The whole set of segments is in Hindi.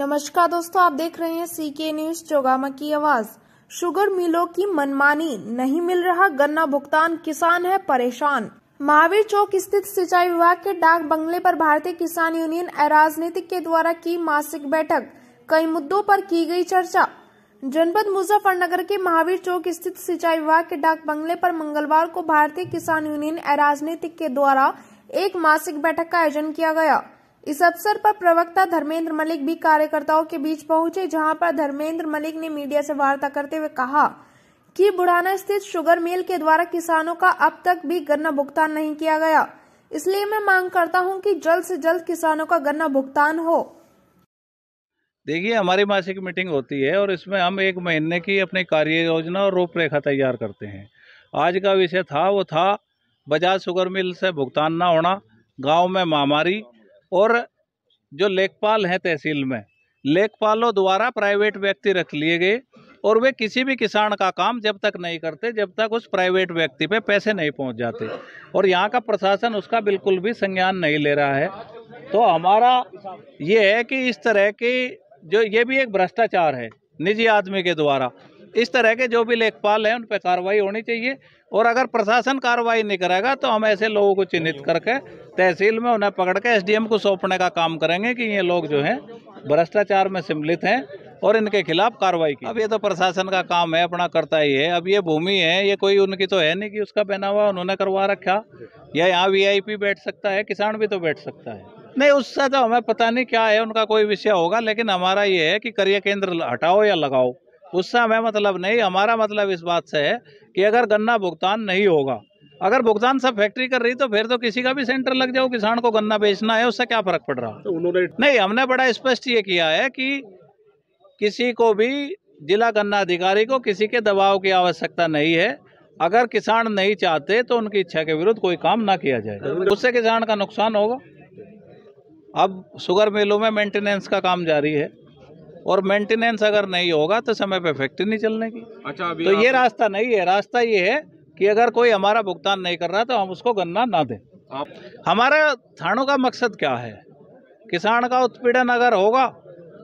नमस्कार दोस्तों, आप देख रहे हैं सीके न्यूज चौगामा की आवाज। शुगर मिलों की मनमानी, नहीं मिल रहा गन्ना भुगतान, किसान है परेशान। महावीर चौक स्थित सिंचाई विभाग के डाक बंगले पर भारतीय किसान यूनियन अराजनीतिक के द्वारा की मासिक बैठक, कई मुद्दों पर की गई चर्चा। जनपद मुजफ्फरनगर के महावीर चौक स्थित सिंचाई विभाग के डाक बंगले पर मंगलवार को भारतीय किसान यूनियन अराजनीतिक के द्वारा एक मासिक बैठक का आयोजन किया गया। इस अवसर पर प्रवक्ता धर्मेंद्र मलिक भी कार्यकर्ताओं के बीच पहुंचे, जहां पर धर्मेंद्र मलिक ने मीडिया से वार्ता करते हुए कहा कि बुढ़ाना स्थित शुगर मिल के द्वारा किसानों का अब तक भी गन्ना भुगतान नहीं किया गया। इसलिए मैं मांग करता हूं कि जल्द से जल्द किसानों का गन्ना भुगतान हो। देखिए, हमारी मासिक मीटिंग होती है और इसमें हम एक महीने की अपनी कार्य योजना और रूपरेखा तैयार करते हैं। आज का विषय वो था बजाज शुगर मिल से भुगतान ना होना, गांव में महामारी और जो लेखपाल हैं तहसील में, लेखपालों द्वारा प्राइवेट व्यक्ति रख लिए गए और वे किसी भी किसान का काम जब तक नहीं करते जब तक उस प्राइवेट व्यक्ति पे पैसे नहीं पहुंच जाते, और यहाँ का प्रशासन उसका बिल्कुल भी संज्ञान नहीं ले रहा है। तो हमारा ये है कि इस तरह की जो ये भी एक भ्रष्टाचार है निजी आदमी के द्वारा, इस तरह के जो भी लेखपाल हैं उन पर कार्रवाई होनी चाहिए। और अगर प्रशासन कार्रवाई नहीं करेगा तो हम ऐसे लोगों को चिन्हित करके तहसील में उन्हें पकड़ के एसडीएम को सौंपने का काम करेंगे कि ये लोग जो हैं भ्रष्टाचार में सम्मिलित हैं और इनके खिलाफ कार्रवाई की। अब ये तो प्रशासन का काम है, अपना करता ही है। अब ये भूमि है, ये कोई उनकी तो है नहीं कि उसका पहना हुआ उन्होंने करवा रखा, या यहाँ वीआईपी बैठ सकता है, किसान भी तो बैठ सकता है। नहीं, उससे तो हमें पता नहीं क्या है, उनका कोई विषय होगा, लेकिन हमारा ये है कि क्रय केंद्र हटाओ या लगाओ, उससे हमें मतलब नहीं। हमारा मतलब इस बात से है कि अगर गन्ना भुगतान नहीं होगा, अगर भुगतान सब फैक्ट्री कर रही तो फिर तो किसी का भी सेंटर लग जाओ, किसान को गन्ना बेचना है, उससे क्या फर्क पड़ रहा। तो उन्होंने नहीं, हमने बड़ा स्पष्ट ये किया है कि किसी को भी, जिला गन्ना अधिकारी को किसी के दबाव की आवश्यकता नहीं है। अगर किसान नहीं चाहते तो उनकी इच्छा के विरुद्ध कोई काम ना किया जाए, उससे किसान का नुकसान होगा। अब शुगर मिलों में मेंटेनेंस का काम जारी है और मेंटेनेंस अगर नहीं होगा तो समय पे फैक्ट्री नहीं चलने की। अच्छा, तो ये रास्ता नहीं है। रास्ता ये है कि अगर कोई हमारा भुगतान नहीं कर रहा तो हम उसको गन्ना ना दें। हमारा थानों का मकसद क्या है? किसान का उत्पीड़न अगर होगा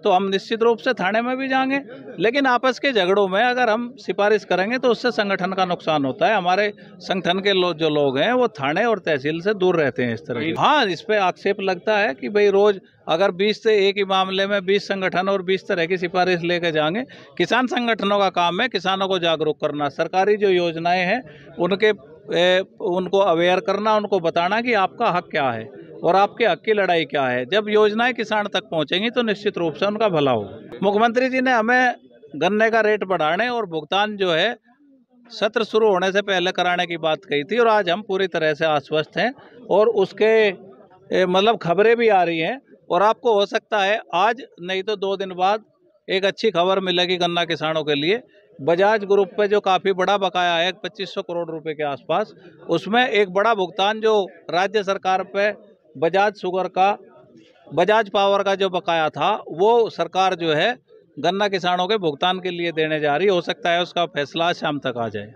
तो हम निश्चित रूप से थाने में भी जाएंगे, लेकिन आपस के झगड़ों में अगर हम सिफारिश करेंगे तो उससे संगठन का नुकसान होता है। हमारे संगठन के जो लोग हैं वो थाने और तहसील से दूर रहते हैं इस तरह की। हाँ, इस पे आक्षेप लगता है कि भाई रोज अगर 20 से एक ही मामले में 20 संगठन और 20 तरह की सिफारिश लेके जाएंगे। किसान संगठनों का काम है किसानों को जागरूक करना, सरकारी जो योजनाएं हैं उनको अवेयर करना, उनको बताना कि आपका हक क्या है और आपके हक की लड़ाई क्या है। जब योजनाएं किसान तक पहुंचेंगी तो निश्चित रूप से उनका भला होगा। मुख्यमंत्री जी ने हमें गन्ने का रेट बढ़ाने और भुगतान जो है सत्र शुरू होने से पहले कराने की बात कही थी, और आज हम पूरी तरह से आश्वस्त हैं और उसके मतलब खबरें भी आ रही हैं। और आपको हो सकता है आज नहीं तो 2 दिन बाद एक अच्छी खबर मिलेगी गन्ना किसानों के लिए। बजाज ग्रुप पे जो काफ़ी बड़ा बकाया है 2500 करोड़ रुपए के आसपास, उसमें एक बड़ा भुगतान जो राज्य सरकार पे बजाज पावर का जो बकाया था वो सरकार जो है गन्ना किसानों के भुगतान के लिए देने जा रही है। हो सकता है उसका फैसला शाम तक आ जाए।